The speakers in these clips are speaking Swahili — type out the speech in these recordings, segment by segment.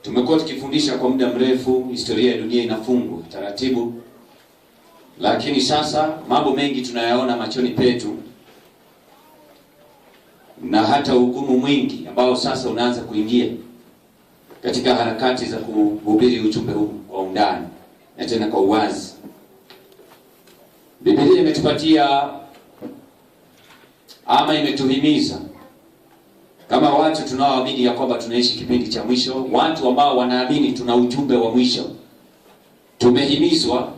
Tumekuwa tukifundisha kwa muda mrefu historia ya dunia inafungwa taratibu, lakini sasa mambo mengi tunayaona machoni petu, na hata hukumu mwingi ambao sasa unaanza kuingia katika harakati za kuhubiri ujumbe huu kwa undani na tena kwa uwazi. Biblia imetupatia ama imetuhimiza kama watu tunaoamini ya kwamba tunaishi kipindi cha mwisho, watu ambao wanaamini tuna ujumbe wa mwisho, tumehimizwa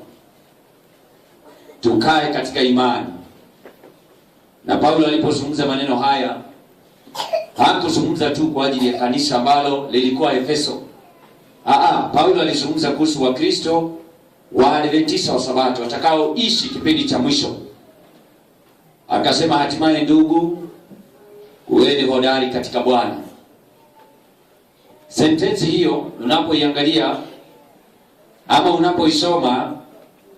tukae katika imani. Na Paulo alipozungumza maneno haya, hakuzungumza tu kwa ajili ya kanisa ambalo lilikuwa Efeso. Paulo alizungumza kuhusu Wakristo wa Adventista wa Sabato watakaoishi kipindi cha mwisho. Akasema, hatimaye ndugu, uweni hodari katika Bwana. Sentensi hiyo unapoiangalia ama unapoisoma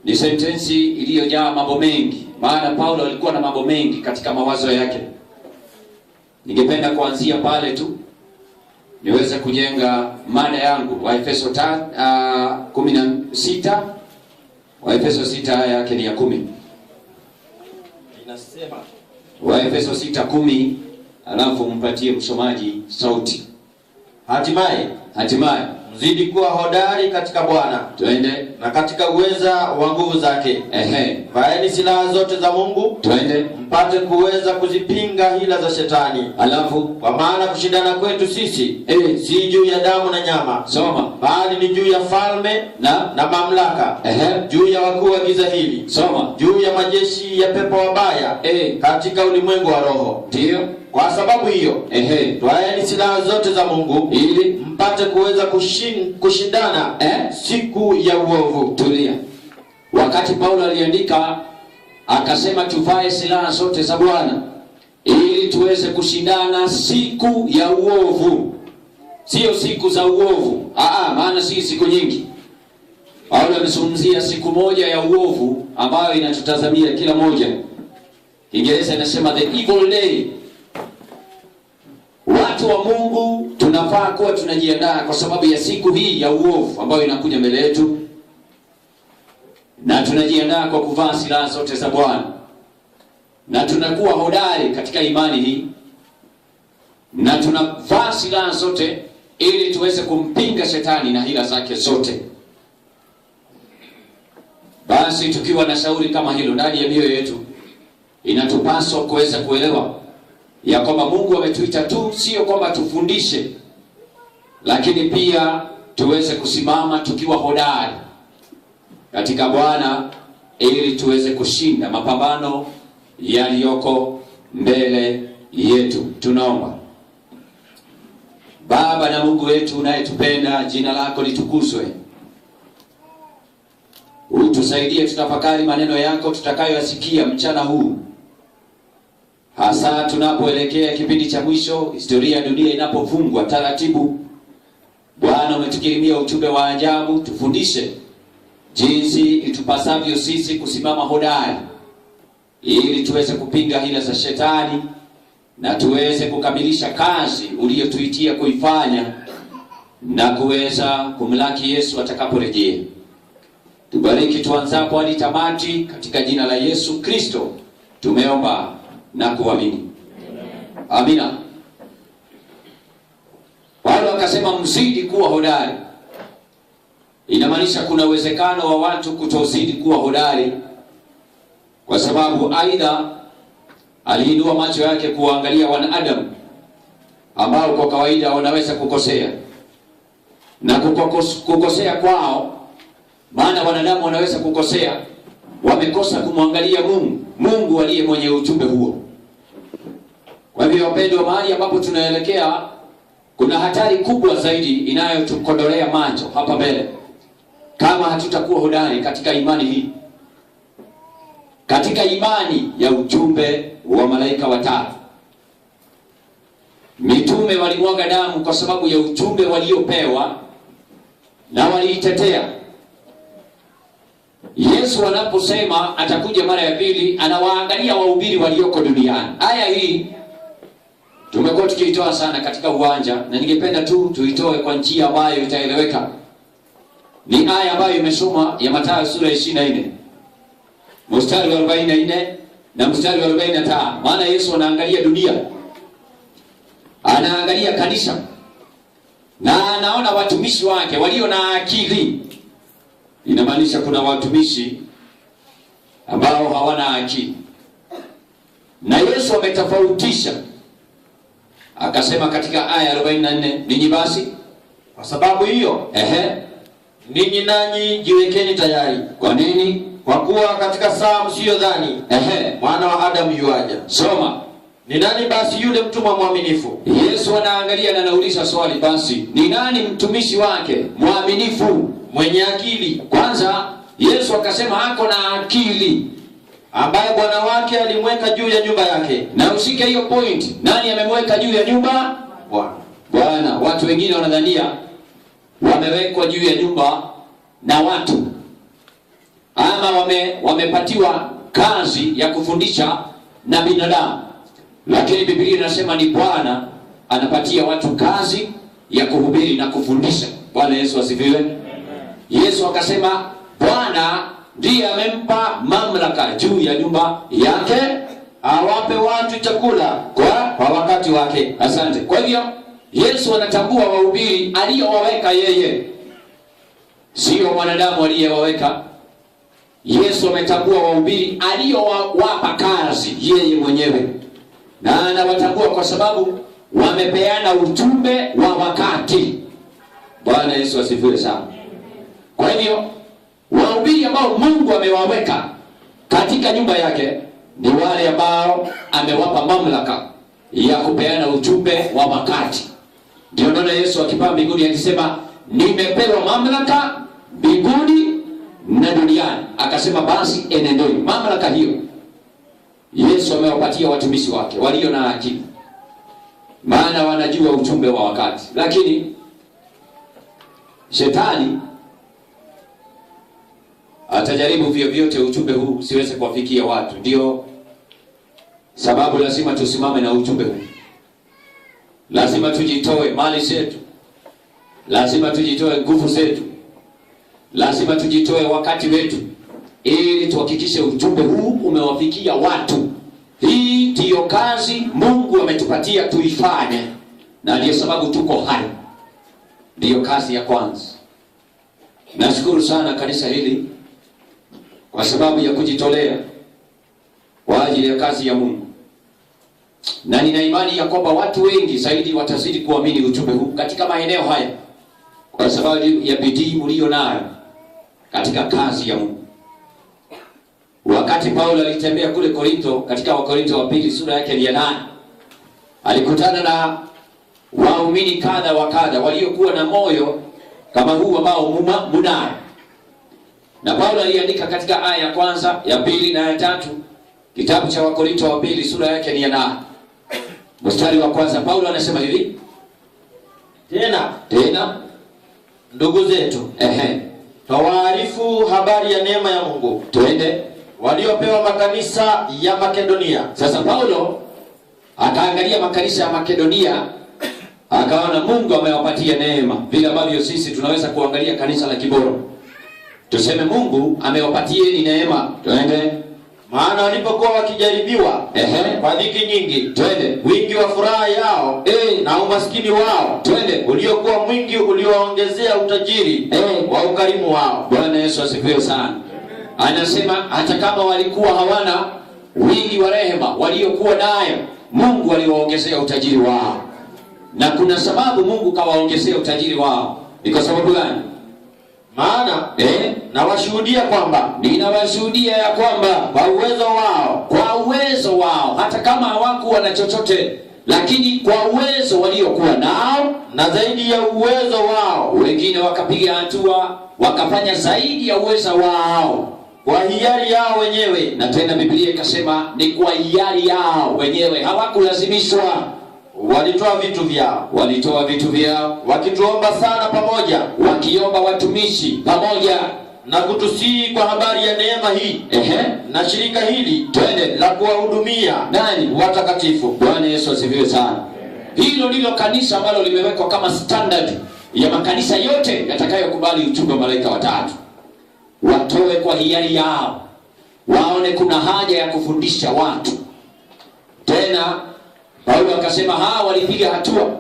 ni sentensi iliyojaa mambo mengi, maana Paulo alikuwa na mambo mengi katika mawazo yake. Ningependa kuanzia pale tu niweze kujenga mada yangu. Waefeso 16, Waefeso 6 aya yake ni ya 10. Inasema Waefeso 6:10, alafu mpatie msomaji sauti. Hatimaye mzidi kuwa hodari katika Bwana, Twende. na katika uweza wa nguvu zake. Vaeni silaha zote za Mungu, Twende. mpate kuweza kuzipinga hila za shetani. Alafu Kwa maana kushindana kwetu sisi si juu ya damu na nyama, soma. bali ni juu ya falme na mamlaka, juu ya wakuu wa giza hili, Soma. juu ya majeshi ya pepo wabaya katika ulimwengu wa roho. Ndio. Kwa sababu hiyo, twaeni silaha zote za Mungu, ili mpate kuweza kushindana siku ya uovu. Tulia. Wakati Paulo aliandika akasema tuvae silaha zote za Bwana ili tuweze kushindana siku ya uovu. Sio siku za uovu. Maana si siku nyingi. Paulo amezungumzia siku moja ya uovu ambayo inatutazamia kila moja. Kiingereza inasema the evil day. Watu wa Mungu tunafaa kuwa tunajiandaa kwa sababu ya siku hii ya uovu ambayo inakuja mbele yetu, na tunajiandaa kwa kuvaa silaha zote za Bwana, na tunakuwa hodari katika imani hii, na tunavaa silaha zote ili tuweze kumpinga shetani na hila zake zote. Basi tukiwa na shauri kama hilo ndani ya mioyo yetu, inatupaswa kuweza kuelewa ya kwamba Mungu ametuita tu sio kwamba tufundishe, lakini pia tuweze kusimama tukiwa hodari katika Bwana ili tuweze kushinda mapambano yaliyoko mbele yetu. Tunaomba. Baba na Mungu wetu unayetupenda, jina lako litukuzwe. Utusaidie tutafakari maneno yako tutakayoyasikia mchana huu, hasa tunapoelekea kipindi cha mwisho, historia ya dunia inapofungwa taratibu. Bwana, umetukirimia ujumbe wa ajabu. Tufundishe jinsi itupasavyo sisi kusimama hodari ili tuweze kupinga hila za shetani na tuweze kukamilisha kazi uliyotuitia kuifanya na kuweza kumlaki Yesu atakaporejea. Tubariki tuanzapo hadi tamati, katika jina la Yesu Kristo tumeomba na kuamini. Amina. Paulo akasema mzidi kuwa hodari. Inamaanisha kuna uwezekano wa watu kutozidi kuwa hodari, kwa sababu aidha aliinua macho yake kuangalia wanadamu ambao kwa kawaida wanaweza kukosea, na kukosea kwao, maana wanadamu wanaweza kukosea, wamekosa kumwangalia Mungu aliye mwenye ujumbe huo. Kwa hivyo wapendwa, mahali ambapo tunaelekea kuna hatari kubwa zaidi inayotukondolea macho hapa mbele kama hatutakuwa hodari katika imani hii, katika imani ya ujumbe wa malaika watatu. Mitume walimwaga damu kwa sababu ya ujumbe waliopewa na waliitetea. Yesu anaposema atakuja mara ya pili, anawaangalia wahubiri walioko duniani. Aya hii tumekuwa tukiitoa sana katika uwanja, na ningependa tu tuitoe kwa njia ambayo itaeleweka. Ni aya ambayo imesoma ya Mathayo sura 24 mstari wa 44 na mstari wa 45. Maana Yesu anaangalia dunia, anaangalia kanisa, na anaona watumishi wake walio na akili. Inamaanisha kuna watumishi ambao hawana akili, na Yesu ametofautisha, akasema katika aya 44, ninyi basi kwa sababu hiyo ninyi nanyi jiwekeni tayari. Kwa nini? Kwa kuwa katika saa msiyodhani Mwana wa Adamu yuaja. Soma. Ni nani basi yule mtumwa mwaminifu? Yesu anaangalia na anauliza swali, basi ni nani mtumishi wake mwaminifu mwenye akili? Kwanza Yesu akasema hako na akili, ambaye bwana wake alimweka juu ya nyumba yake. Na usike hiyo point, nani amemweka juu ya nyumba? Bwana. Watu wengine wanadhania wamewekwa juu ya nyumba na watu, ama wamepatiwa kazi ya kufundisha na binadamu, lakini Biblia inasema ni Bwana anapatia watu kazi ya kuhubiri na kufundisha. Bwana Yesu asifiwe. Yesu akasema Bwana ndiye amempa mamlaka juu ya nyumba yake, awape watu chakula kwa wakati wake. Asante. Kwa hivyo Yesu anatambua wahubiri aliyowaweka yeye, sio wanadamu aliyewaweka. Yesu ametambua wahubiri aliyowapa kazi yeye mwenyewe, na anawatambua kwa sababu wamepeana ujumbe wa wakati. Bwana Yesu asifiwe sana. Kwa hivyo wahubiri ambao Mungu amewaweka katika nyumba yake ni wale ambao amewapa mamlaka ya kupeana ujumbe wa wakati. Ndio naona Yesu akipaa mbinguni akisema nimepewa mamlaka mbinguni na duniani. Akasema basi enendeni. Mamlaka hiyo Yesu amewapatia watumishi wake walio na akili, maana wanajua ujumbe wa wakati. Lakini shetani atajaribu vyovyote ujumbe huu siweze kuwafikia watu. Ndio sababu lazima tusimame na ujumbe huu. Lazima tujitoe mali zetu, lazima tujitoe nguvu zetu, lazima tujitoe wakati wetu, ili tuhakikishe ujumbe huu umewafikia watu. Hii ndiyo kazi Mungu ametupatia tuifanye, na ndiyo sababu tuko hai. Ndiyo kazi ya kwanza. Nashukuru sana kanisa hili kwa sababu ya kujitolea kwa ajili ya kazi ya Mungu, na nina imani ya kwamba watu wengi zaidi watazidi kuamini ujumbe huu katika maeneo haya kwa sababu ya bidii mlio nayo katika kazi ya Mungu. Wakati Paulo alitembea kule Korinto, katika Wakorinto wa pili sura yake ya 8, alikutana na waumini kadha wa kadha waliokuwa na moyo kama huu ambao munayo. Na Paulo aliandika katika aya ya kwanza, ya pili na ya tatu, kitabu cha Wakorinto wa pili sura yake ni ya 8. Mstari wa kwanza Paulo anasema hivi: Tena ndugu zetu, twawaarifu habari ya neema ya Mungu. Twende. Waliopewa makanisa ya Makedonia. Sasa Paulo akaangalia makanisa ya Makedonia, akaona Mungu amewapatia neema, vile ambavyo sisi tunaweza kuangalia kanisa la Kiboro tuseme Mungu amewapatieni neema. Twende. Maana walipokuwa wakijaribiwa kwa dhiki nyingi, twende, wingi wa furaha yao na umaskini wao, twende, uliokuwa mwingi uliwaongezea utajiri wa ukarimu wao. Bwana Yesu asifiwe sana. Anasema hata kama walikuwa hawana wingi wa rehema waliokuwa nayo, Mungu aliwaongezea utajiri wao. Na kuna sababu Mungu kawaongezea utajiri wao. Ni kwa sababu gani? Maana nawashuhudia kwamba, ninawashuhudia ya kwamba kwa uwezo wao, hata kama hawakuwa na chochote, lakini kwa uwezo waliokuwa nao, na zaidi ya uwezo wao, wengine wakapiga hatua wakafanya zaidi ya uwezo wao, kwa hiari yao wenyewe. Na tena Biblia ikasema ni kwa hiari yao wenyewe, hawakulazimishwa. Walitoa vitu vyao, wakituomba sana pamoja, wakiomba watumishi pamoja, na kutusihi kwa habari ya neema hii na shirika hili, twende, la kuwahudumia nani? Watakatifu. Bwana Yesu asifiwe sana. Hilo ndilo kanisa ambalo limewekwa kama standard ya makanisa yote yatakayokubali ujumbe wa malaika watatu. Watoe kwa hiari yao, waone kuna haja ya kufundisha watu. Tena Paulo akasema hawa walipiga hatua,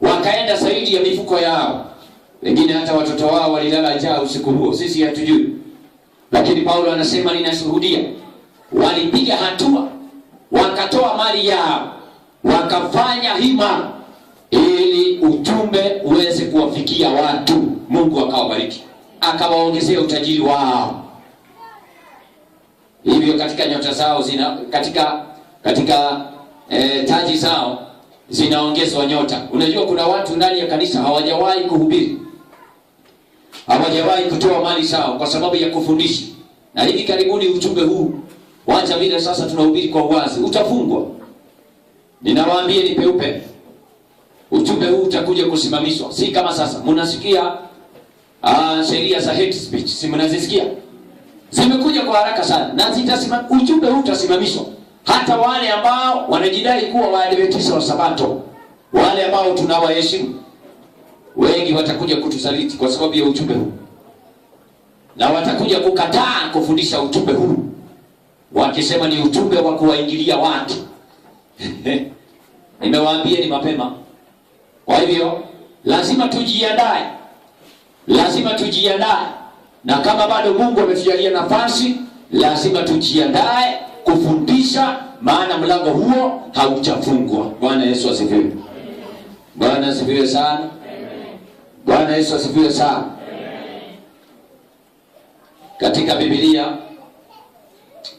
wakaenda zaidi ya mifuko yao. Wengine hata watoto wao walilala njaa usiku huo, sisi hatujui. Lakini Paulo anasema ninashuhudia, walipiga hatua, wakatoa mali yao, wakafanya hima ili ujumbe uweze kuwafikia watu. Mungu akawabariki, akawaongezea utajiri wao. Hivyo katika nyota zao katika taji zao zinaongezwa nyota. Unajua kuna watu ndani ya kanisa hawajawahi kuhubiri, hawajawahi kutoa mali zao kwa sababu ya kufundisha. Na hivi karibuni ujumbe huu, wacha vile sasa tunahubiri kwa uwazi, utafungwa. Ninawaambia ni peupe, ujumbe huu utakuja kusimamishwa. Si kama sasa mnasikia sheria za hate speech, si mnazisikia? Zimekuja kwa haraka sana na ujumbe huu utasimamishwa. Hata wale ambao wanajidai kuwa Waadventista wa Sabato, wale ambao tunawaheshimu, wengi watakuja kutusaliti kwa sababu ya ujumbe huu, na watakuja kukataa kufundisha ujumbe huu, wakisema ni ujumbe wa kuwaingilia watu. Nimewaambia ni mapema. Kwa hivyo lazima tujiandae, lazima tujiandae, na kama bado Mungu ametujalia nafasi, lazima tujiandae kufundisha, maana mlango huo haujafungwa. Bwana Yesu asifiwe. Bwana asifiwe sana. Bwana Yesu asifiwe sana. Katika Biblia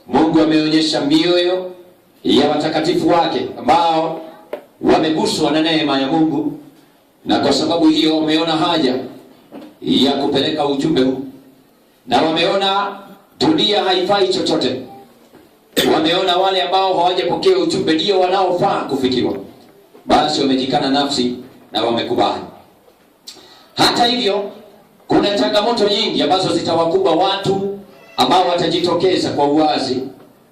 Mungu ameonyesha mioyo ya watakatifu wake ambao wameguswa na neema ya Mungu, na kwa sababu hiyo wameona haja ya kupeleka ujumbe huu, na wameona dunia haifai chochote. Wameona wale ambao hawajapokea ujumbe ndio wanaofaa kufikiwa, basi wamejikana nafsi na wamekubali. Hata hivyo kuna changamoto nyingi ambazo zitawakumba watu ambao watajitokeza kwa uwazi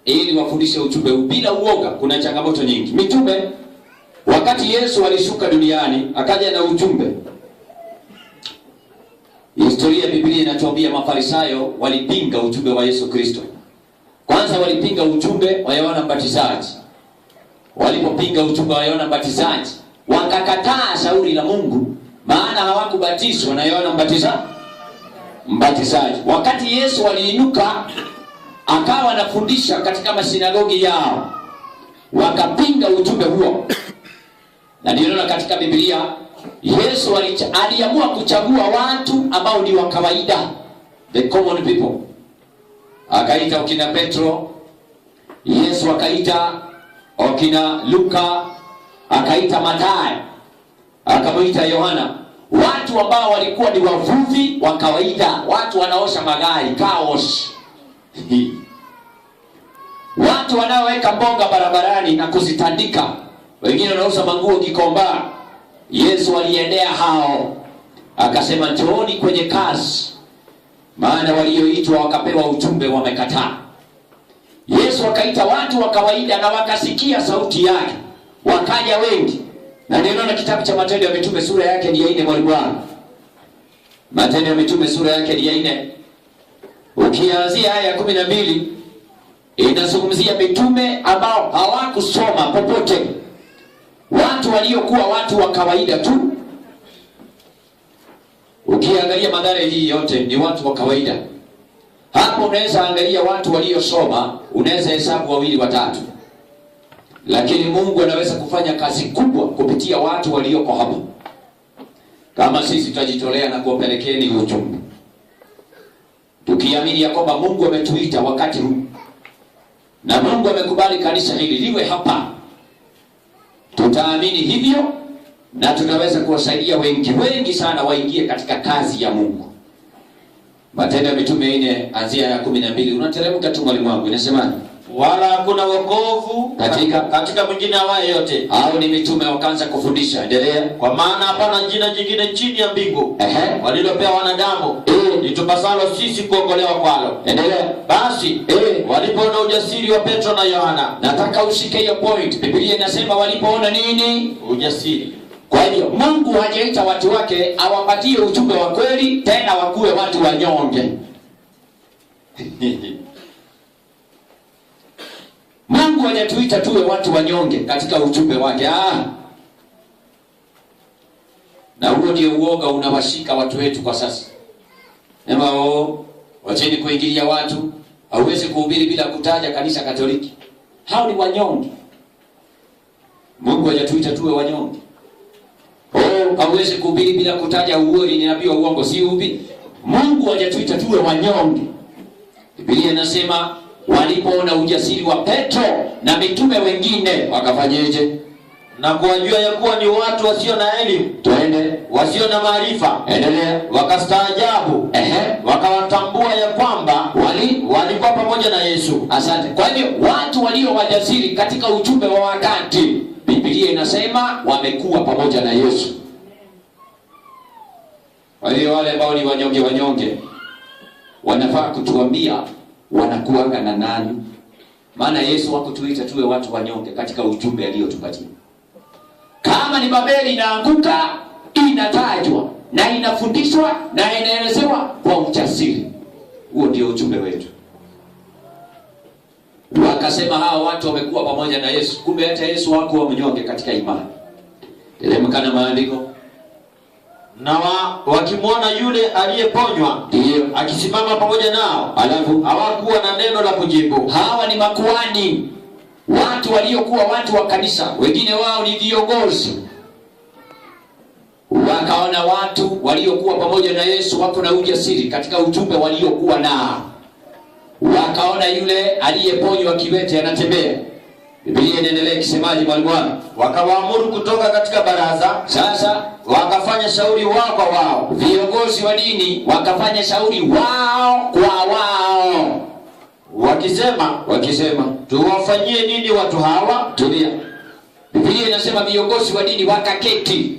ili wafundishe ujumbe huu bila uoga. Kuna changamoto nyingi. Mitume, wakati Yesu alishuka duniani akaja na ujumbe, historia ya Biblia inatuambia Mafarisayo walipinga ujumbe wa Yesu Kristo. Kwanza walipinga ujumbe wa Yohana Mbatizaji. Walipopinga ujumbe wa Yohana Mbatizaji, wakakataa shauri la Mungu, maana hawakubatizwa na Yohana Mbatizaji. Wakati Yesu aliinuka akawa anafundisha katika masinagogi yao, wakapinga ujumbe huo. Na ndio katika Biblia Yesu aliamua kuchagua watu ambao ni wa kawaida, the common people. Akaita wakina Petro, Yesu akaita wakina Luka, akaita Mathayo, akamuita Yohana. Watu ambao walikuwa ni wavuvi wa kawaida, watu wanaosha magari, kaos. Watu wanaoweka mboga barabarani na kuzitandika, wengine wanauza manguo Gikomba. Yesu aliendea hao, akasema njooni kwenye kazi, maana walioitwa wakapewa ujumbe wamekataa. Yesu akaita watu wa kawaida na wakasikia sauti yake, wakaja wengi. Na ndio na kitabu cha Matendo ya Mitume sura yake ni ya 4 mwalimu wangu. Matendo ya Mitume sura yake ni ya 4. Ukianzia aya ya 12 inazungumzia mitume ambao hawakusoma popote. Watu waliokuwa watu wa kawaida tu. Ukiangalia madhara hii yote ni watu wa kawaida. Hapo unaweza angalia watu waliosoma, unaweza hesabu 2 watatu. Lakini Mungu anaweza kufanya kazi kubwa kupitia watu walioko hapo, kama sisi tutajitolea na kuwapelekeni ujumbe, tukiamini ya kwamba Mungu ametuita wakati huu na Mungu amekubali kanisa hili liwe hapa. Tutaamini hivyo na tunaweza kuwasaidia wengi sana waingie katika kazi ya Mungu. Matendo ya Mitume 4 anzia ya 12. Unateremka tu mwalimu wangu, inasema wala hakuna wokovu katika mwingine awaye yote. Hao ni mitume wakaanza kufundisha. Endelea. Kwa maana hapana jina jingine chini ya mbingu walilopewa wanadamu litupasalo sisi kuokolewa kwalo. Endelea. Basi walipoona ujasiri wa Petro na Yohana. Nataka ushike hiyo point. Biblia inasema walipoona nini? Ujasiri. Kwa hiyo Mungu hajaita watu wake awapatie ujumbe wa kweli tena wakuwe watu wanyonge. Mungu hajatuita tuwe watu wanyonge katika ujumbe wake. Na huo ndio uoga unawashika watu wetu kwa sasa. Ema wacheni kuingilia watu. Hauwezi kuhubiri bila kutaja kanisa Katoliki. Hao ni wanyonge. Mungu hajatuita tuwe wanyonge. Hauwezi kuhubiri bila kutaja uongo, ni nabii wa uongo, si ubi. Mungu hajatuita tuwe wanyonge. Biblia inasema walipoona ujasiri wa Petro na mitume wengine wakafanyeje? Na kuwajua ya kuwa ni watu wasio na elimu. Twende. Wasio na maarifa. Endelea. Wakastaajabu. Wakawatambua ya kwamba walikuwa pamoja na Yesu. Asante. Kwa hiyo watu walio wajasiri katika ujumbe wa wakati, Biblia inasema wamekuwa pamoja na Yesu. Kwa hiyo wale ambao ni wanyonge wanafaa kutuambia wanakuanga na nani? Maana Yesu hakutuita tuwe watu wanyonge katika ujumbe aliotupatia. Kama ni Babeli inaanguka, inatajwa na inafundishwa na inaelezewa kwa ujasiri. Huo ndio ujumbe wetu. Wakasema hao watu wamekuwa pamoja na Yesu. Kumbe hata Yesu hakuwa mnyonge katika imani. Teremka na maandiko. Na wakimwona yule aliyeponywa ndio akisimama pamoja nao, alafu hawakuwa na neno la kujibu. Hawa ni makuhani, watu waliokuwa watu wa kanisa, wengine wao ni viongozi. Wakaona watu waliokuwa pamoja na Yesu wako na ujasiri katika ujumbe waliokuwa nao. Wakaona yule aliyeponywa kiwete anatembea. Biblia inaendelea ikisemaje mwalimu wangu? Wakawaamuru kutoka katika baraza. Sasa wakafanya shauri wao kwa wao. Viongozi wa dini wakafanya shauri wao kwa wao. Wakisema tuwafanyie nini watu hawa? Tulia. Biblia inasema viongozi wa dini wakaketi.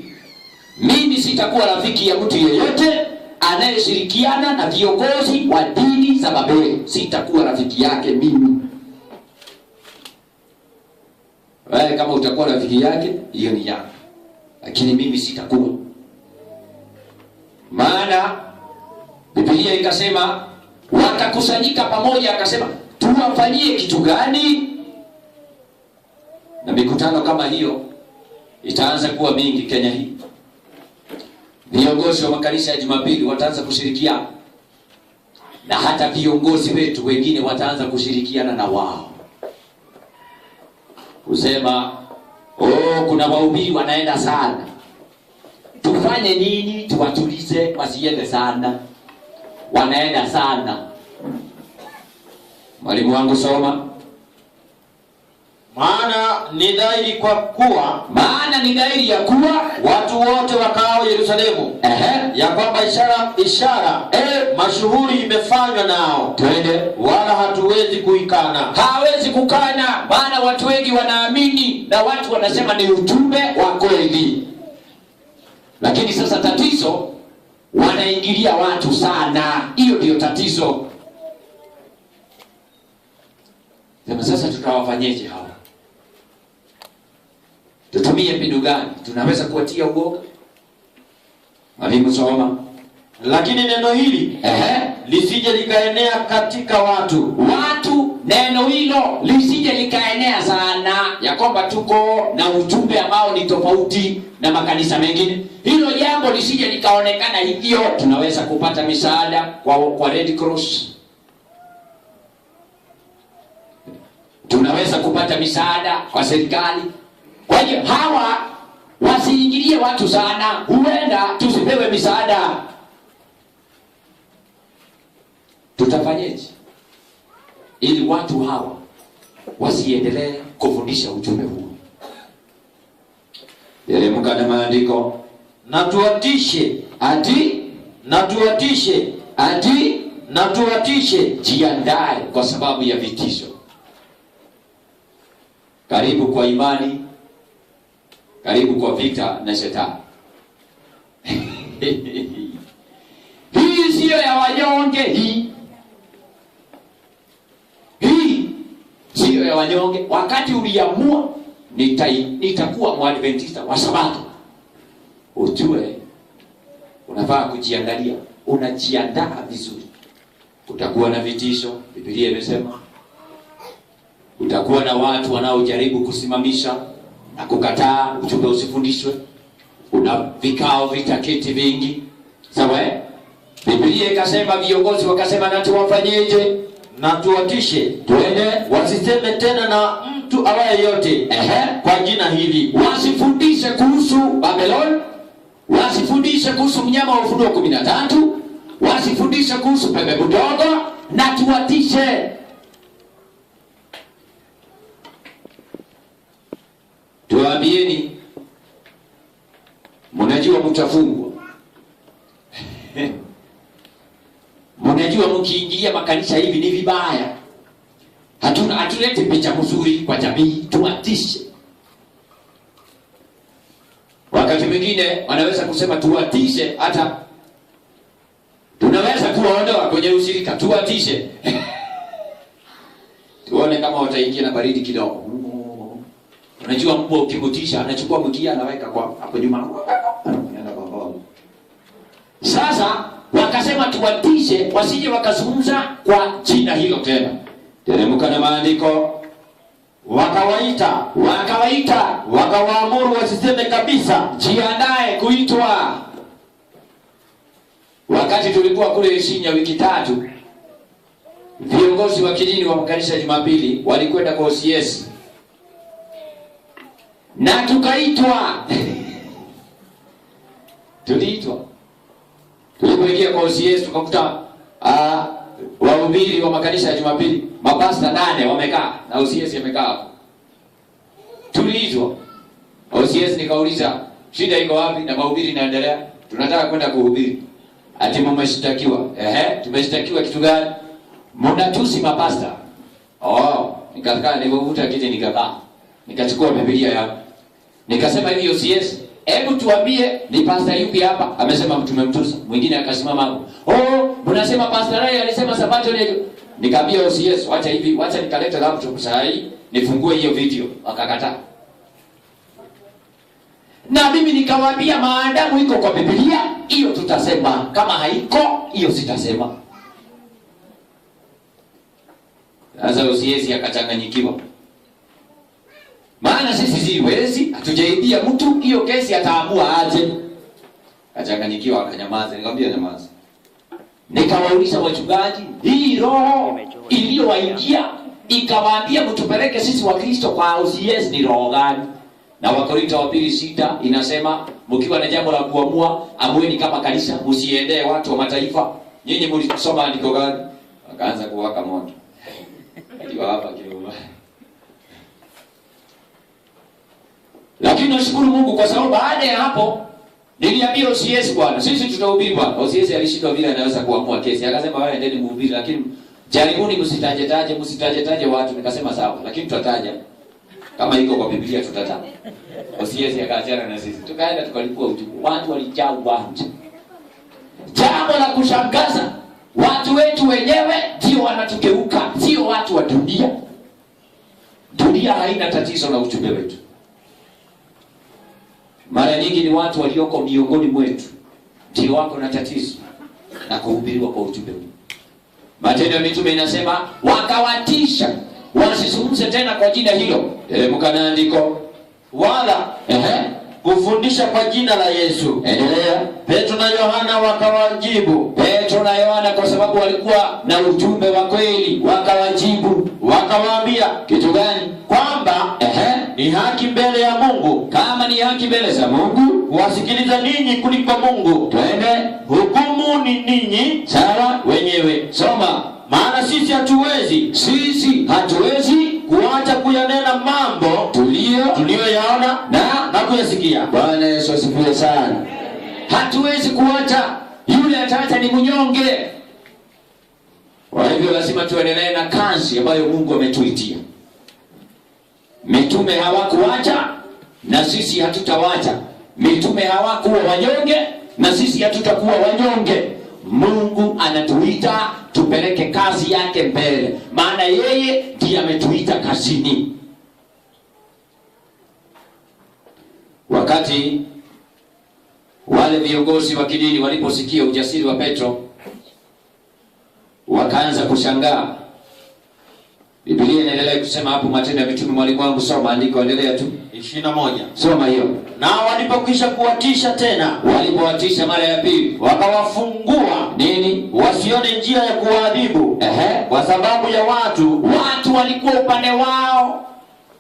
Mimi sitakuwa rafiki ya mtu yeyote anayeshirikiana na viongozi wa dini za Babeli. Sitakuwa rafiki yake mimi. Wewe kama utakuwa rafiki yake, hiyo ni yako. Lakini mimi sitakuwa. Maana Biblia ikasema wakakusanyika pamoja, akasema tuwafanyie kitu gani? Na mikutano kama hiyo itaanza kuwa mingi Kenya hii. Viongozi wa makanisa ya Jumapili wataanza kushirikiana. Na hata viongozi wetu wengine wataanza kushirikiana na wao. Kusema kuna wahubiri wanaenda sana. Tufanye nini tuwatulize wasiende sana? Wanaenda sana. Mwalimu wangu soma. Maana ni dhahiri ya kuwa watu wote wakao Yerusalemu ya kwamba ishara mashuhuri imefanywa nao. Twende. Wala hatuwezi kuikana. Hawezi kukana, maana watu wengi wanaamini na watu wanasema ni ujumbe wa kweli. Lakini sasa tatizo, wanaingilia watu sana. Hiyo ndio tatizo. Sasa tutawafanyeje hawa? Tutumie mbinu gani? Tunaweza kuwatia uoga? Mwalimu soma. Lakini neno hili lisije likaenea katika watu. Neno hilo lisije likaenea sana, ya kwamba tuko na ujumbe ambao ni tofauti na makanisa mengine. Hilo jambo lisije likaonekana hivyo. Tunaweza kupata misaada kwa Red Cross. Tunaweza kupata misaada kwa serikali. Kwa hiyo hawa wasiingilie watu sana, huenda tusipewe misaada. Tutafanyeje ili watu hawa wasiendelee kufundisha ujumbe huu? Teremka na maandiko. Na tuwatishe. Jiandae kwa sababu ya vitisho. Karibu kwa imani, karibu kwa vita na shetani. Hii siyo ya wanyonge hii sio ya wanyonge. Wakati uliamua nitakuwa Mwadventista wa Sabato, ujue unafaa kujiangalia, unajiandaa vizuri. Utakuwa na vitisho, Biblia imesema. Utakuwa na watu wanaojaribu kusimamisha na kukataa ujumbe usifundishwe. Una vikao, vitaketi vingi. Sawa? Biblia ikasema, viongozi wakasema, na tuwafanyeje? Na tuwatishe, twende wasiseme tena na mtu awaye yote kwa jina hili. Wasifundishe kuhusu Babylon, wasifundishe kuhusu mnyama wa Ufunuo 13, wasifundishe kuhusu pepe mdogo, na tuwatishe. Tuambieni, mnajua mtafungwa. Mnajua mkiingilia makanisa hivi ni vibaya. Hatulete picha mzuri kwa jamii, tuwatishe. Wakati mwingine wanaweza kusema tuwatishe, hata tunaweza kuwaondoa kwenye ushirika, tuwatishe. Tuone kama wataingia na baridi kidogo. Unajua mbwa ukimutisha anachukua mkia anaweka kwa hapo nyuma. Sasa wakasema tuwatishe wasije wakazungumza kwa jina hilo tena. Teremka na maandiko. Wakawaita, wakawaamuru wasiseme kabisa, jiandae kuitwa. Wakati tulikuwa kule Isinya wiki 3, viongozi wa kidini wa makanisa ya Jumapili walikwenda kwa OCS. Na tukaitwa. Tuliitwa. Tulipoingia kwa OCS tukakuta wahubiri wa makanisa ya Jumapili, mapasta 8 wamekaa na OCS yamekaa hapo. Tuliitwa. OCS nikauliza, shida iko wapi na mahubiri inaendelea? Tunataka kwenda kuhubiri. Ati mmeshtakiwa. Tumeshtakiwa kitu gani? Mnatusi mapasta. Nikakaa nilipovuta kiti nikakaa. Nikachukua Biblia yangu. Nikasema hivi, OCS, hebu tuambie ni pastor yupi hapa amesema tumemtusi? Mwingine akasimama hapo. Mnasema Pastor Rai alisema Sabato leo. Nikamwambia OCS, wacha hivi, wacha nikaleta laptop saa hii nifungue hiyo video. Akakataa. Na mimi nikawaambia maadamu iko kwa Biblia, hiyo tutasema. Kama haiko, hiyo sitasema. Sasa OCS akachanganyikiwa. Maana sisi siwezi, hatujaibia mtu, hiyo kesi ataamua aje. Akachanganyikiwa akanyamaza. Nikamwambia nyamaza. Nikawauliza wachungaji, hii roho iliyowaingia ikawaambia mtupeleke sisi wa Kristo kwa OCS ni roho gani? Na Wakorintho wa 2:6 inasema mkiwa na jambo la kuamua, amueni kama kanisa, msiendee watu wa mataifa. Nyinyi mlisoma andiko gani? Akaanza kuwaka moto. Ndio hapa kidogo. Lakini nashukuru Mungu kwa sababu baada ya hapo niliambia OCS, bwana, sisi tutahubiri bwana. OCS alishindwa vile anaweza kuamua kesi. Akasema wewe endeni mhubiri, lakini jaribuni msitaje watu. Nikasema sawa, lakini tutataja. Kama iko kwa Biblia tutataja. OCS akaachana na sisi. Tukaenda tukalipua ujumbe. Watu walijaa uwanja. Jambo la kushangaza, watu wetu wenyewe ndio wanatukeuka, sio watu wa dunia. Dunia haina tatizo na ujumbe wetu. Mara nyingi ni watu walioko miongoni mwetu ndio wako na tatizo na kuhubiriwa kwa ujumbe huu. Matendo ya Mitume inasema wakawatisha wasizungumze tena kwa jina hilo. Teremka na andiko. Wala kufundisha kwa jina la Yesu. Endelea. Petro na Yohana wakawajibu. Petro na Yohana kwa sababu walikuwa na ujumbe wa kweli, wakawajibu. Wakawaambia kitu gani? Kwamba ni haki mbele ya Mungu. Kama ni haki mbele za Mungu, wasikiliza ninyi kuliko Mungu. Twende. Hukumu ni ninyi sawa wenyewe. Soma. Maana sisi hatuwezi kuacha kuyanena mambo tuliyoyaona na kuyasikia. Bwana Yesu asifiwe sana. Hatuwezi kuacha, yule ataacha ni mnyonge. Kwa hivyo lazima tuendelee na kazi ambayo Mungu ametuitia. Mitume hawakuacha na sisi hatutawacha. Mitume hawakuwa wanyonge na sisi hatutakuwa wanyonge. Mungu anatuita tupeleke kazi yake mbele, maana yeye ndiye ametuita kazini. Wakati wale viongozi wa kidini waliposikia ujasiri wa Petro, wakaanza kushangaa. Biblia inaendelea kusema hapo, Matendo ya Mitume, mwalimu wangu soma andiko, endelea tu 21. Soma hiyo. Na walipokwisha kuwatisha tena, walipowatisha mara ya pili, wakawafungua nini? Wasione njia ya kuwaadhibu, kwa sababu ya watu walikuwa upande wao,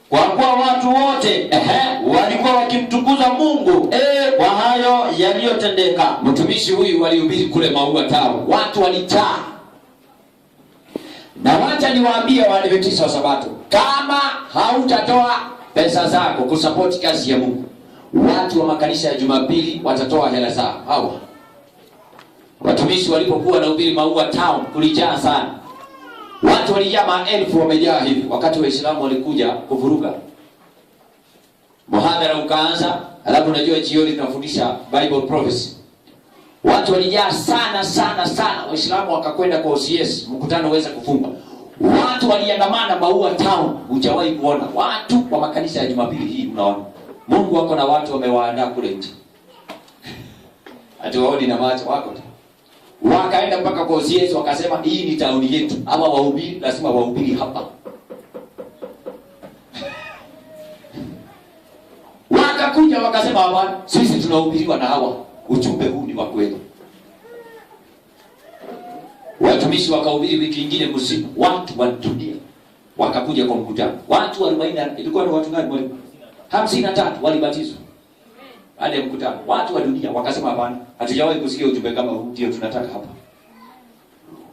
kwa kuwa watu wote walikuwa wakimtukuza Mungu kwa hayo yaliyotendeka. Mtumishi huyu walihubiri kule Maua Town, watu walijaa. Na wacha niwaambie Waadventista wa Sabato, kama hautatoa pesa zako kusupport kazi ya Mungu, watu wa makanisa ya Jumapili watatoa hela zao. Hawa watumishi walipokuwa na hubiri Maua Town, kulijaa sana. Watu walijaa, maelfu wamejaa hivi. Wakati Waislamu walikuja kuvuruga, muhadhara ukaanza, alafu unajua jioni tunafundisha Bible prophecy. Watu walijaa sana sana sana. Waislamu wakakwenda kwa OCS, mkutano uweza kufunga. Watu waliandamana Maua Town, hujawahi kuona. Watu wa makanisa ya Jumapili hii unaona. Mungu wako na watu wamewaandaa kule nje. Hatuwaoni na macho wako tu. Wakaenda mpaka kwa OCS wakasema hii ni tauni yetu. Ama wahubiri lazima wahubiri hapa. Wakakuja wakasema hapana, sisi tunahubiriwa na hawa. Ujumbe huu ni wa kweli. Watumishi wakahubiri wiki nyingine mzima. Watu walitulia. Wakakuja kwa mkutano. Watu 40, ilikuwa ni watu ngapi? 53 walibatizwa. Baada ya mkutano, watu wa dunia wakasema hapana, hatujawahi kusikia ujumbe kama huu, ndio tunataka hapa.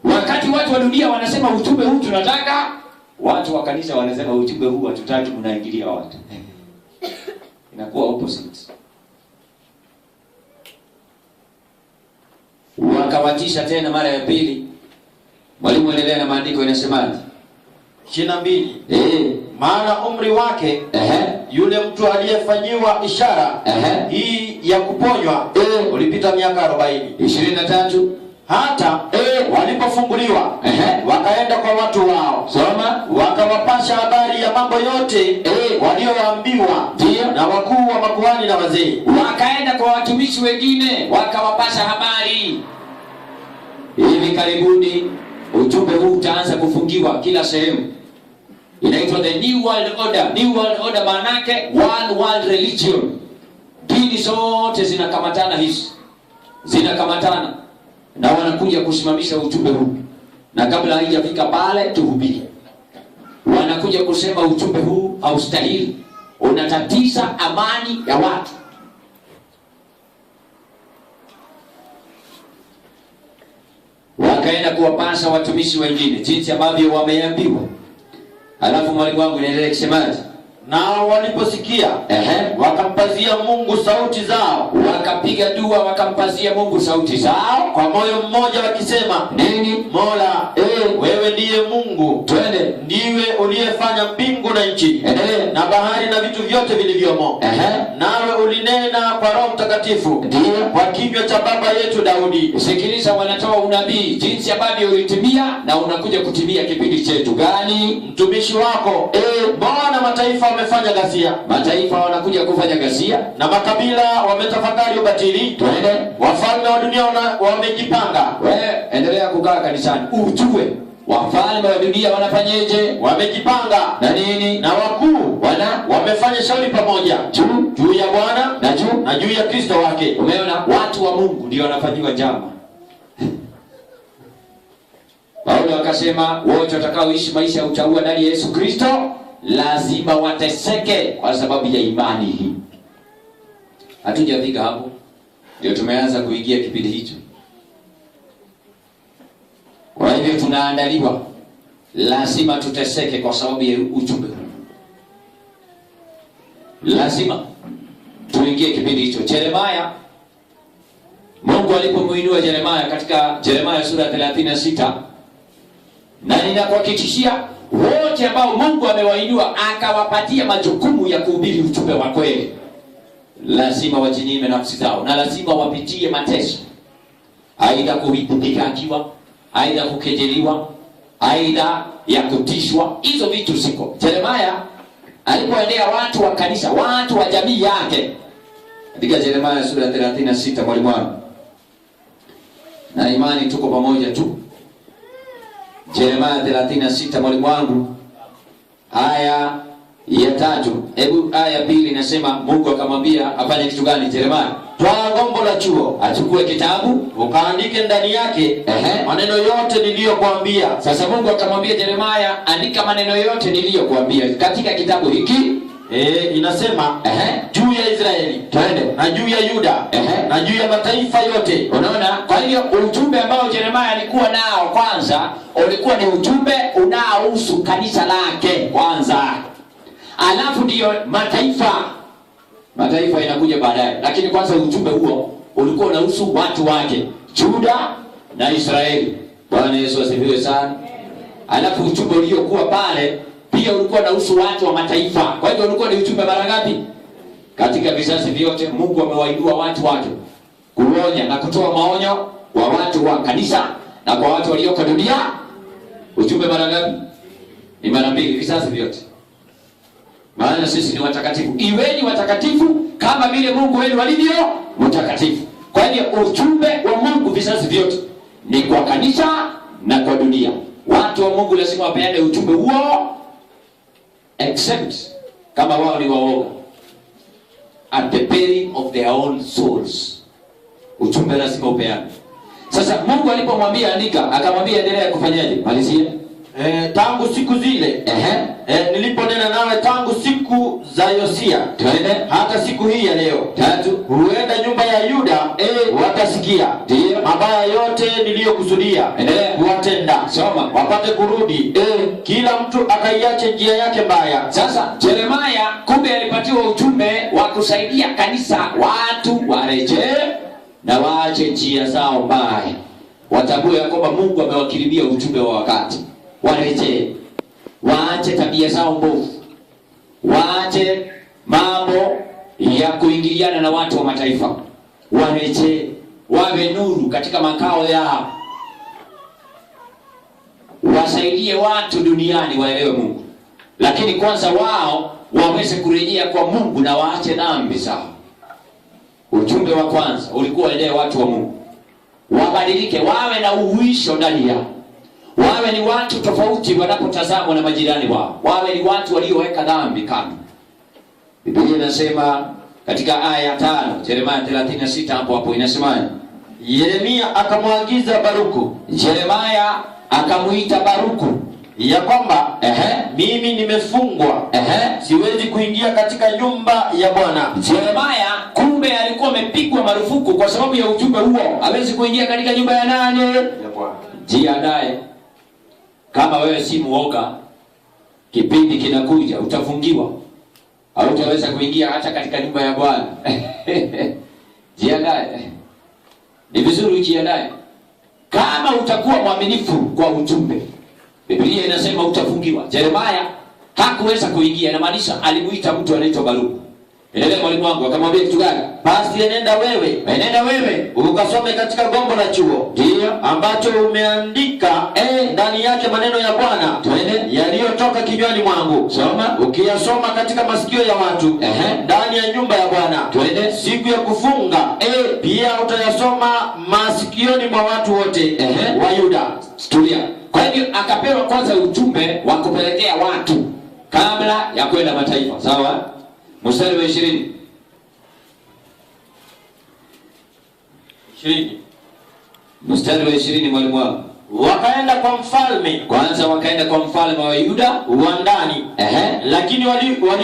Wakati watu wa dunia wanasema ujumbe huu tunataka, watu wa kanisa wanasema ujumbe huu hatutaki, mnaingilia watu. Inakuwa opposite. Wakawatisha tena mara ya pili. Mwalimu endelea na maandiko, inasemaje? 22. Maana umri wake yule mtu aliyefanyiwa ishara hii ya kuponywa ulipita miaka 40. 23. Hata walipofunguliwa wakaenda kwa watu wao, soma, wakawapasha habari ya mambo yote walioambiwa na wakuu wa makuhani na wazee. Wakaenda kwa watumishi wengine wakawapasha habari. Hivi karibuni ujumbe huu utaanza kufungiwa kila sehemu. Inaitwa the New World Order. New World Order maana yake one world religion. Dini zote zinakamatana hizi. Zinakamatana na wanakuja kusimamisha ujumbe huu. Na kabla haijafika pale tuhubiri, wanakuja kusema ujumbe huu haustahili, unatatiza amani ya watu. Wakaenda kuwapasha watumishi wengine jinsi ambavyo wameambiwa. Alafu mwalimu wangu inaendelea kusemaje? Nao waliposikia wakampazia Mungu sauti zao, wakapiga dua wakampazia Mungu sauti zao kwa moyo mmoja wakisema, nini? Mola, wewe ndiye Mungu, twende, ndiwe uliyefanya mbingu na nchi na bahari na vitu vyote vilivyomo. Nawe ulinena kwa Roho Mtakatifu kwa kinywa cha baba yetu Daudi. Sikiliza, wanatoa unabii jinsi ambavyo ulitimia na unakuja kutimia kipindi chetu gani? Mtumishi wako Bwana, mataifa wamefanya ghasia. Mataifa wanakuja kufanya ghasia, na makabila wametafakari ubatili. Twende, wafalme wa dunia wamejipanga. Endelea kukaa kanisani ujue wafalme wa dunia wanafanyeje? Wamejipanga na nini? Na wakuu wamefanya shauri pamoja juu ya Bwana na juu ya Kristo wake. Umeona, watu wa Mungu ndio wanafanyiwa njama. Paulo akasema wote watakaoishi maisha ya utaua ndani ya Yesu Kristo lazima wateseke kwa sababu ya imani hii. Hatujafika hapo, ndio tumeanza kuingia kipindi hicho. Kwa hivyo tunaandaliwa, lazima tuteseke kwa sababu ya ujumbe. Lazima tuingie kipindi hicho. Yeremia, Mungu alipomuinua Yeremia katika Yeremia sura 36, na ninakuhakikishia wote ambao Mungu amewainua akawapatia majukumu ya kuhubiri ujumbe wa kweli, lazima wajinyime nafsi zao na lazima wapitie mateso. aidha kudhihakiwa, aidha kukejeliwa, aidha ya kutishwa. Hizo vitu ziko. Yeremia alipoendea watu wa kanisa, watu wa jamii yake, katika Yeremia sura 36 mwalimu wangu, na imani tuko pamoja tu. Yeremia 36 mwalimu wangu, aya ya 3. Hebu aya ya 2 inasema Mungu akamwambia afanye kitu gani Yeremia? Twaa gombo la chuo, achukue kitabu, ukaandike ndani yake maneno yote niliyokuambia. Sasa Mungu akamwambia Yeremia, andika maneno yote niliyokuambia katika kitabu hiki. Inasema juu ya Israeli, twende, na juu ya Yuda, na juu ya mataifa yote. Unaona? Kwa hiyo ujumbe ambao Yeremia alikuwa nao kwanza ulikuwa ni ujumbe unaohusu kanisa lake kwanza. Alafu ndio mataifa inakuja baadaye, lakini kwanza ujumbe huo ulikuwa unahusu watu wake, Juda na Israeli. Bwana Yesu asifiwe sana. Alafu ujumbe uliokuwa pale pia ulikuwa unahusu watu wa mataifa. Kwa hiyo ulikuwa ni ujumbe mara ngapi? Katika vizazi vyote Mungu amewainua watu wake kuonya na kutoa maonyo kwa watu wa kanisa na kwa watu walioko dunia. Ujumbe mara ngapi? Ni mara 2 vizazi vyote. Maana sisi ni watakatifu. Iweni watakatifu kama vile Mungu wenu alivyo mtakatifu. Kwa hiyo ujumbe wa Mungu vizazi vyote ni kwa kanisa na kwa dunia. Watu wa Mungu lazima wapeane ujumbe huo, except kama wao ni waoga, at the peril of their own souls. Ujumbe lazima upeane. Sasa Mungu alipomwambia andika, akamwambia endelea kufanyaje? Malizia. Tangu siku zile niliponena nawe tangu siku za Yosia, twende, hata siku hii ya leo. 3. Huenda nyumba ya Yuda watasikia mabaya yote niliyokusudia kuwatenda, soma, wapate kurudi kila mtu akaiache njia yake mbaya. Sasa Yeremia kumbe alipatiwa ujumbe wa kusaidia kanisa, watu warejee na waache njia zao mbaya. Watambue ya kwamba Mungu amewakirimia ujumbe wa wakati. Warejee, waache tabia zao mbovu, waache mambo ya kuingiliana na watu wa mataifa, warejee, wawe nuru katika makao yao, wasaidie watu duniani waelewe Mungu. Lakini kwanza wao waweze kurejea kwa Mungu na waache dhambi zao. Ujumbe wa kwanza ulikuwa waendee watu wa Mungu, wabadilike, wawe na uhuisho ndani yao, wawe ni watu tofauti wanapotazamwa na majirani wao, wawe ni watu walioweka dhambi kando. Biblia inasema katika aya ya 5 Yeremia 36 hapo inasema Yeremia akamwagiza Baruku, Yeremia akamuita Baruku ya kwamba mimi nimefungwa, siwezi kuingia katika nyumba ya Bwana. Yeremia kumbe alikuwa amepigwa marufuku kwa sababu ya ujumbe huo, hawezi kuingia katika nyumba ya nani? Ya Bwana. Jiandae. Kama wewe si muoga, kipindi kinakuja utafungiwa, au utaweza kuingia hata katika nyumba ya Bwana. Jiandae. Ni vizuri ujiandae. Kama utakuwa mwaminifu kwa ujumbe, Biblia inasema utafungiwa. Yeremia hakuweza kuingia, na maanisha alimuita mtu anaitwa Baruku. Endelea mwalimu wangu. Akamwambia kitu gani? Basi enenda wewe ukasome katika gombo la chuo, ndio ambacho umeandika ndani yake maneno ya Bwana yaliyotoka kinywani mwangu. Soma. Ukiyasoma katika masikio ya watu ndani ya nyumba ya Bwana siku ya kufunga, pia utayasoma masikioni mwa watu wote wa Yuda. Tulia. Kwa hiyo akapewa kwanza ujumbe wa kupelekea watu kabla ya kwenda mataifa. Sawa? Mstari wa 20. Mstari wa 20 mwalimu wangu. Wakaenda kwa mfalme. Kwanza wakaenda kwa mfalme wa Yuda wa ndani. Lakini walikuwa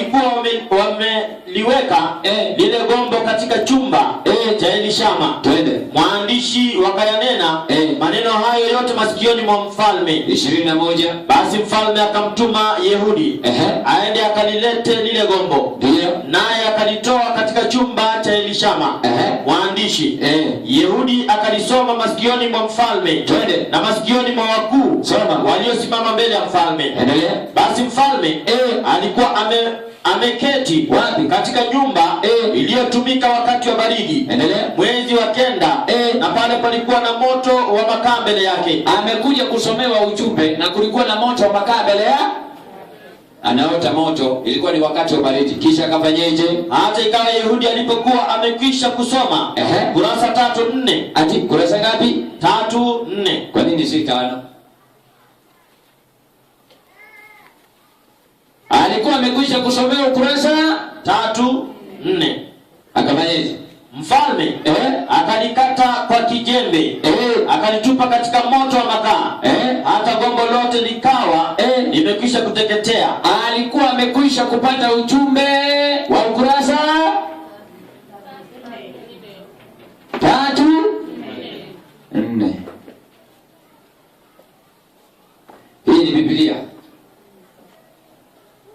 wameliweka lile gombo katika chumba cha Elishama. Twende. Mwandishi wakayanena maneno hayo yote masikioni mwa mfalme. 21. Basi mfalme akamtuma Yehudi aende akalilete lile gombo. Ndio. Naye akalitoa katika chumba cha Elishama. Mwandishi Yehudi akalisoma masikioni mwa mfalme. Twende. Na masikioni mwa wakuu waliosimama mbele ya mfalme. Endelea. Basi mfalme alikuwa ameketi wapi? Katika nyumba iliyotumika wakati wa baridi. Endelea. Mwezi wa kenda, na pale palikuwa na moto wa makaa mbele yake. Amekuja kusomewa ujumbe na kulikuwa na moto wa makaa mbele ya anaota moto, ilikuwa ni wakati wa baridi. Kisha akafanyeje? Hata ikawa Yehudi alipokuwa amekwisha kusoma kurasa 3-4. Ati kurasa ngapi? 3-4. Kwa nini si 5? Alikuwa amekwisha kusomewa kurasa 3-4. Akafanyeje? Mfalme akalikata kwa kijembe, akalitupa katika moto wa makaa, hata gombo lote likawa limekwisha kuteketea. Alikuwa amekwisha kupata ujumbe wa ukurasa 3-4. Hii ni Biblia.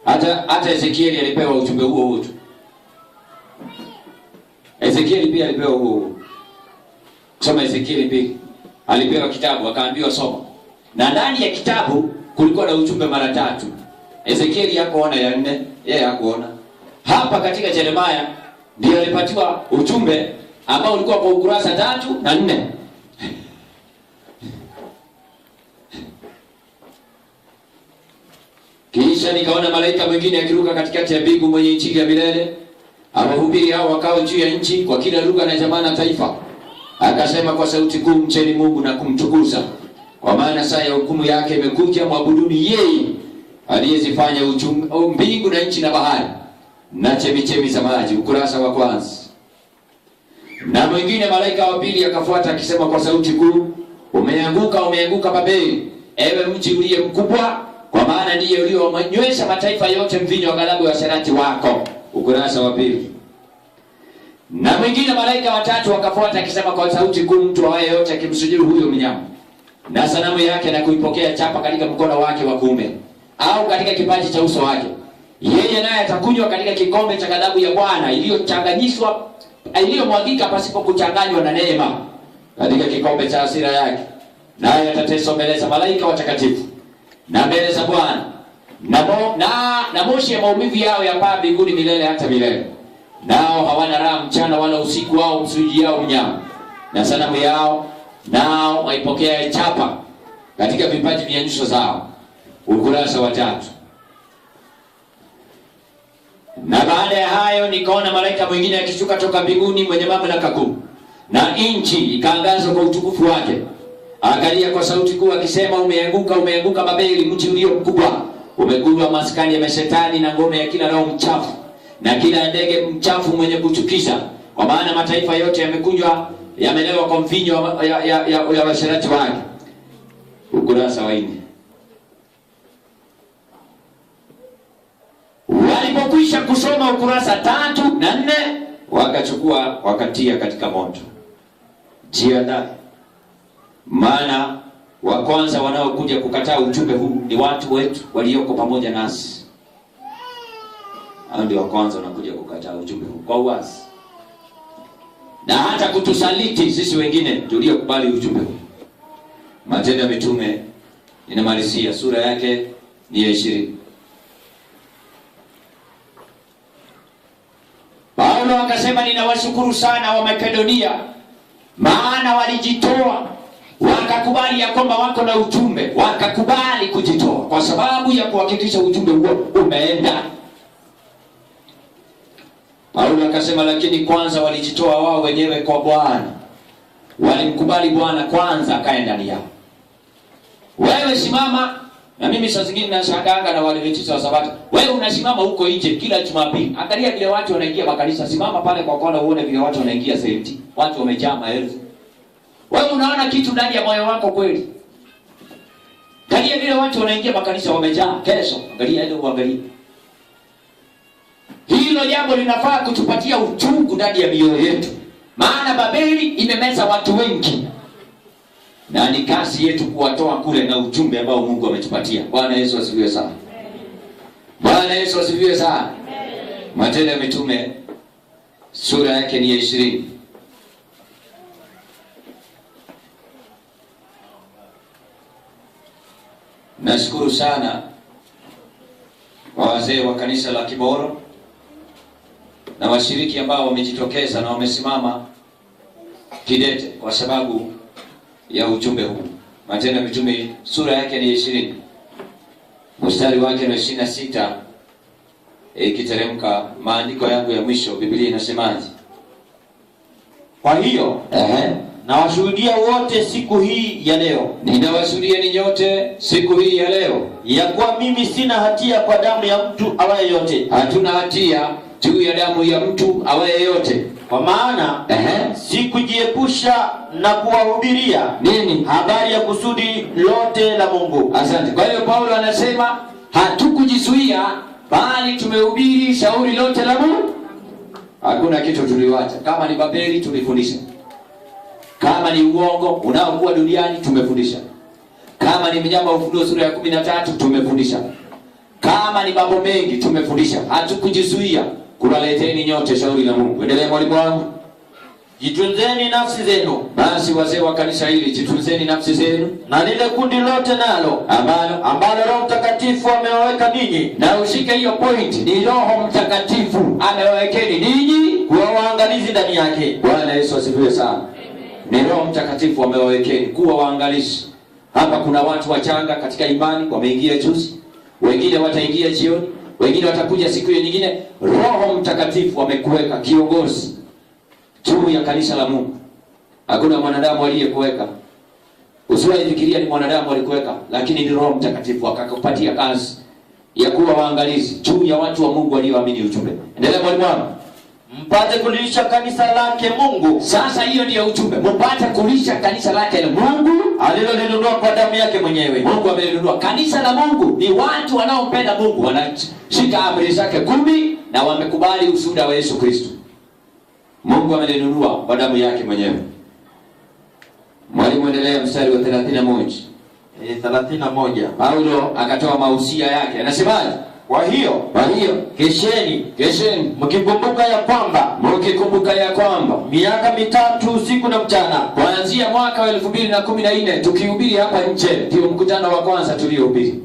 Hata Ezekieli alipewa ujumbe huo tu. Ezekieli pia alipewa huo. Soma Ezekieli pia. Alipewa kitabu akaambiwa soma. Na ndani ya kitabu kulikuwa na ujumbe mara 3. Ezekieli hakuona ya 4, yeye hakuona. Hapa katika Yeremia ndio alipatiwa ujumbe ambao ulikuwa kwa ukurasa 3 na 4. Kisha nikaona malaika mwingine akiruka katikati ya mbingu mwenye injili ya milele, awahubiri hao wakao juu ya nchi kwa kila lugha na jamaa na taifa. Akasema kwa sauti kuu, mcheni Mungu na kumtukuza, kwa maana saa ya hukumu yake imekuja. Mwabuduni yeye aliyezifanya mbingu na nchi na bahari na chemichemi za maji. Ukurasa wa kwanza. Na mwingine malaika wa pili akafuata akisema kwa sauti kuu, umeanguka, umeanguka Babeli, ewe mji uliye mkubwa, kwa maana ndiye uliowanywesha mataifa yote mvinyo wa ghadhabu ya uasherati wako. Ukurasa wa pili. Na mwingine malaika watatu wakafuata akisema kwa sauti kuu, mtu awaye yote akimsujudu huyo mnyama na sanamu yake na kuipokea chapa katika mkono wake wa kuume au katika kipaji cha uso wake, yeye naye atakunywa katika kikombe cha ghadhabu ya Bwana iliyomwagika pasipo kuchanganywa na neema katika kikombe cha hasira yake, naye atateswa mbele za malaika watakatifu na mbele za Bwana, na moshi ya maumivu yao yapaa mbinguni milele hata milele. Nao hawana raha mchana wala usiku, wao msujudi yao mnyama na sanamu yao, nao waipokea chapa katika vipaji vya nyuso zao. Ukurasa wa 3. Na baada ya hayo nikaona malaika mwingine akishuka toka mbinguni mwenye mamlaka kuu, na nchi ikaangazwa kwa utukufu wake. Akalia kwa sauti kuu akisema, umeanguka, umeanguka Babeli, mji ulio mkubwa, umekuwa maskani ya mashetani na ngome ya kila roho mchafu na kila ndege mchafu mwenye kuchukiza, kwa maana mataifa yote yamekunywa, yamelewa kwa mvinyo ya uasherati wake. Ukurasa wa 4. Walipokwisha kusoma ukurasa 3 na 4, wakachukua wakatia katika moto. Jiandae, maana wa kwanza wanaokuja kukataa ujumbe huu ni watu wetu walioko pamoja nasi. Hao ndio wa kwanza wanakuja kukataa ujumbe huu kwa uwazi, na hata kutusaliti sisi wengine tuliokubali ujumbe huu. Matendo ya Mitume inamalizia, sura yake ni 20. Paulo akasema, ninawashukuru sana wa Makedonia, maana walijitoa wakakubali ya kwamba wako na ujumbe, wakakubali kujitoa kwa sababu ya kuhakikisha ujumbe huo umeenda. Paulo akasema, lakini kwanza walijitoa wao wenyewe kwa Bwana, walimkubali Bwana kwanza akae ndani yao. Wewe simama, na mimi saa zingine nashangaa na wale Waadventista wa Sabato, wewe unasimama huko nje kila Jumapili, angalia vile watu wanaingia makanisa, simama pale kwa kona uone vile watu wanaingia senti, watu wamejaa maelfu. Wewe unaona kitu ndani ya moyo wako kweli? Angalia vile watu wanaingia makanisa wamejaa kesho, angalia ile uangalie. Hilo jambo linafaa kutupatia uchungu ndani ya mioyo yetu, maana Babeli imemeza watu wengi, na ni kazi yetu kuwatoa kule na ujumbe ambao Mungu ametupatia. Bwana Yesu asifiwe sana. Bwana Yesu asifiwe sana. Matendo ya Mitume sura yake ni 20. Nashukuru sana kwa wazee wa kanisa la Kiboro na washiriki ambao wamejitokeza na wamesimama kidete kwa sababu ya ujumbe huu. Matendo ya Mitume sura yake ni 20. Mstari wake ni 26. Ikiteremka maandiko yangu ya mwisho, Biblia inasemaje? Kwa hiyo nawashuhudia wote siku hii ya leo. Ninawashuhudia ni nyote siku hii ya leo ya kuwa mimi sina hatia kwa damu ya mtu awaye yote. Hatuna hatia juu ya damu ya mtu awaye yote. Kwa maana sikujiepusha na kuwahubiria nini? Habari ya kusudi lote la Mungu. Asante. Kwa hiyo Paulo anasema hatukujizuia, bali tumehubiri shauri lote la Mungu. Hakuna kitu tuliwacha. Kama ni Babeli tulifundisha. Kama ni uongo unaokuwa duniani tumefundisha. Kama ni mnyama Ufunuo sura ya 13 tumefundisha. Kama ni mambo mengi tumefundisha. Hatukujizuia kuwaleteni nyote shauri la Mungu. Endelea mwalimu wangu. Jitunzeni nafsi zenu. Basi wazee wa kanisa hili, jitunzeni nafsi zenu na lile kundi lote nalo ambalo Roho Mtakatifu amewaweka ninyi. Na ushike hiyo point, ni Roho Mtakatifu amewawekeni ninyi kuwa waangalizi ndani yake. Bwana Yesu asifiwe sana. Ni Roho Mtakatifu amewawekeni kuwa waangalizi. Hapa kuna watu wachanga katika imani wameingia juzi, wengine wataingia jioni, wengine watakuja siku nyingine. Roho Mtakatifu amekuweka kiongozi juu ya kanisa la Mungu. Hakuna mwanadamu aliyekuweka. Usiwahi fikiria ni mwanadamu alikuweka, lakini ni Roho Mtakatifu akakupatia kazi ya kuwa waangalizi juu ya watu wa Mungu walioamini ujumbe. Endelea mwalimu wangu. Mpate kulisha kanisa lake Mungu. Sasa hiyo ndio ujumbe. Mpate kulisha kanisa lake Mungu alilolinunua kwa damu yake mwenyewe. Mungu amelinunua. Kanisa la Mungu ni watu wanaompenda Mungu, wanashika amri zake 10 na wamekubali ushuhuda wa Yesu Kristo. Mungu amelinunua kwa damu yake mwenyewe. Mwalimu endelea mstari wa 31. 31. Paulo akatoa mahusia yake. Anasemaje? Kwa hiyo kesheni mkikumbuka ya kwamba miaka 3 usiku na mchana kuanzia mwaka wa 2014 tukihubiri hapa nje, ndio mkutano wa kwanza tuliohubiri.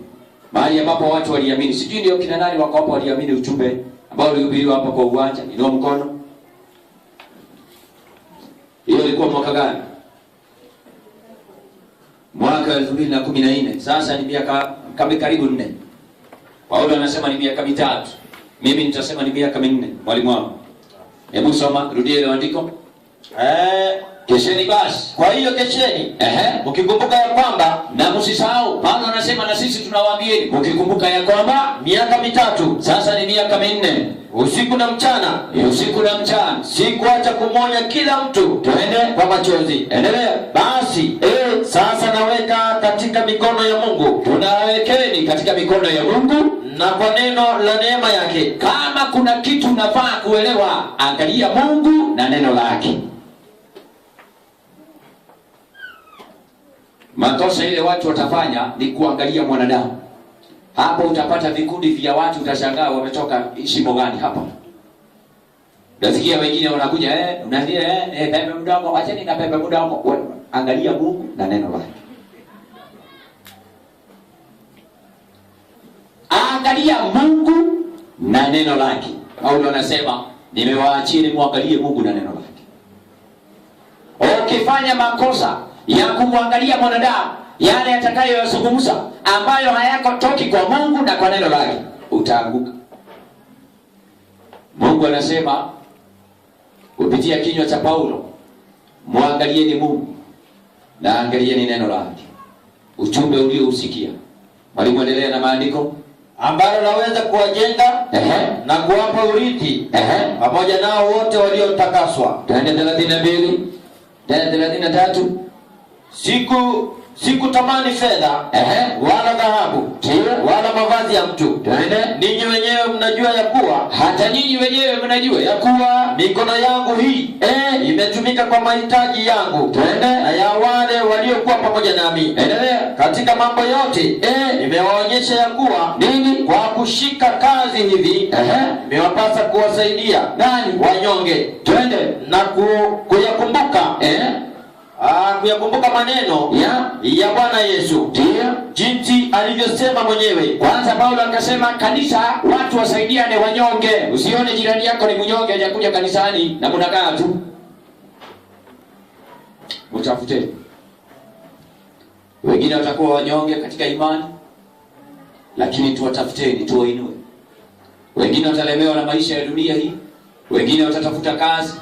Mahali ambapo watu waliamini. Sijui ndio kina nani wako hapa waliamini ujumbe ambao ulihubiriwa hapa kwa uwanja. Inua mkono. Hiyo ilikuwa mwaka gani? Mwaka 2014. Sasa ni miaka karibu 4. Paulo anasema ni miaka 3. Mimi nitasema ni miaka 4. Mwalimu wangu. Hebu soma, rudia ile andiko. Kesheni basi. Kwa hiyo kesheni. Mkikumbuka ya kwamba, na msisahau. Paulo anasema na sisi tunawaambieni mkikumbuka ya kwamba miaka 3. Sasa ni miaka 4. Usiku na mchana. Usiku na mchana. Sikuacha kumonya kila mtu. Twende kwa machozi. Endelea. Basi sasa naweka katika mikono ya Mungu. Tunawekeni katika mikono ya Mungu na kwa neno la neema yake. Kama kuna kitu unafaa kuelewa, angalia Mungu na neno lake. Makosa ile watu watafanya ni kuangalia mwanadamu. Hapo utapata vikundi vya watu, utashangaa wametoka shimo gani hapa. Nasikia wengine wanakuja pepe mdogo, acheni na pepe mdogo. Angalia Mungu na neno lake. Angalia Mungu na neno lake. Paulo anasema nimewaachieni muangalie Mungu na neno lake. Ukifanya makosa ya kumwangalia mwanadamu, yale yatakayozungumza ambayo hayako toki kwa Mungu na kwa neno lake, utaanguka. Mungu anasema kupitia kinywa cha Paulo, muangalieni Mungu na angalieni neno lake. Ujumbe uliousikia. Mwalimu endelea na maandiko. Ambalo laweza kuwajenga na kuwapa urithi pamoja nao wote waliotakaswa. 32 33. Sikutamani fedha wala dhahabu wala mavazi ya mtu. Ninyi wenyewe mnajua ya kuwa, hata ninyi wenyewe mnajua ya kuwa mikono yangu hii imetumika kwa mahitaji yangu na ya wale waliokuwa pamoja nami. Katika mambo yote nimewaonyesha ya kuwa nini, kwa kushika kazi hivi imewapasa kuwasaidia wanyonge na kuyakumbuka kuyakumbuka maneno ya Bwana Yesu, ndio jinsi alivyosema mwenyewe. Kwanza Paulo akasema kanisa, watu wasaidiane wanyonge. Usione jirani yako ni mnyonge hajakuja kanisani na mnakaa tu. Utafute. Wengine watakuwa wanyonge katika imani, lakini tuwatafuteni, tuwainue. Wengine watalemewa na maisha ya dunia hii, wengine watatafuta kazi,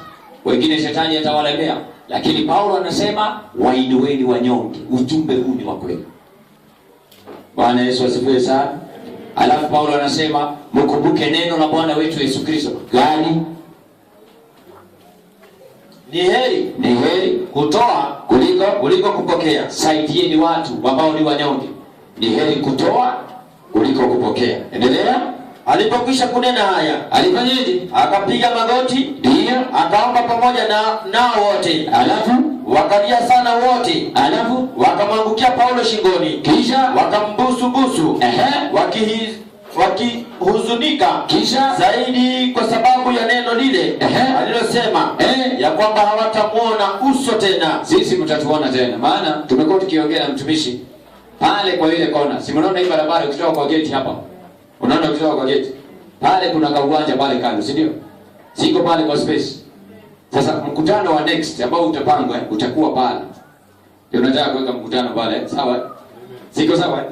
wengine shetani atawalemea, lakini Paulo anasema wainueni wanyonge. Ujumbe huu ni wa kweli. Bwana Yesu asifiwe sana. Alafu Paulo anasema mkumbuke neno la Bwana wetu Yesu Kristo. Gani? Ni heri kutoa kuliko kupokea. Saidieni watu ambao ni wanyonge. Ni heri kutoa kuliko kupokea. Endelea. Alipokwisha kunena haya, alifanyaje? Akapiga magoti, ndio, akaomba pamoja nao wote. Alafu wakalia sana wote. Alafu wakamwangukia Paulo shingoni, kisha wakambusu, wakihuzunika kisha zaidi kwa sababu ya neno lile alilosema, ya kwamba hawatamuona uso tena. Sisi mtatuona tena, maana tumekuwa tukiongea na mtumishi pale kwa ile kona. Si mnaona hii barabara ukitoka kwa gate hapa? Unaona ukitoka kwa gate pale kuna kauwanja pale kando, si ndio? Siko pale kwa space. Sasa mkutano wa next ambao utapangwa utakuwa pale. Ndio nataka kuweka mkutano pale, sawa? Siko sawa?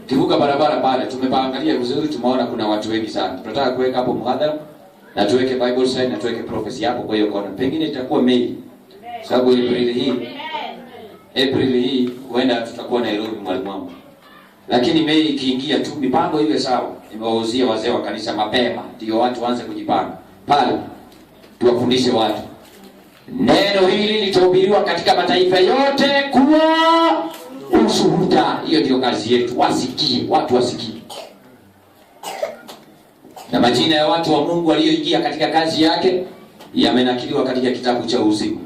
Kivuka barabara pale, tumepaangalia vizuri, tumeona kuna watu wengi sana. Tunataka kuweka hapo mhadhara na tuweke Bible study na tuweke prophecy hapo, kwa hiyo kona. Pengine itakuwa Mei. Sababu April hii huenda tutakuwa Nairobi, mwalimu wangu. Lakini Mei ikiingia tu mipango iwe sawa. Nimewauzia wazee wa kanisa mapema ndio watu waanze kujipanga. Pale tuwafundishe watu. Neno hili litahubiriwa katika mataifa yote kuwa ushuhuda. Hiyo ndio kazi yetu. Wasikie, watu wasikie. Na majina ya watu wa Mungu walioingia katika kazi yake yamenakiliwa katika kitabu cha uzima.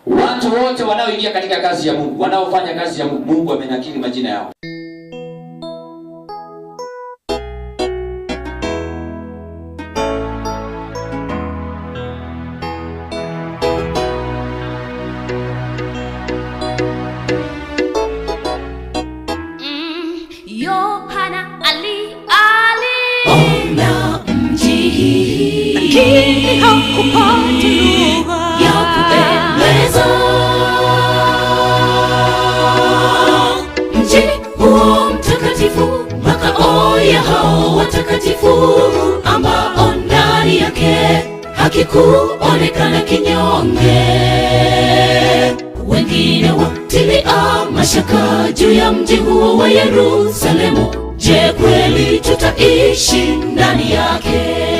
Watu wote wanaoingia katika kazi ya Mungu, wanaofanya kazi ya Mungu, Mungu amenakili majina yao. Yohana ona mji, lakini hakupata lugha ya kueleza. Mji huo mtakatifu, makao ya hao watakatifu, ambao ndani yake hakikuonekana kinyonge. Wengine watilia mashaka juu ya mji huo wa Yerusalemu. Je, kweli tutaishi ndani yake?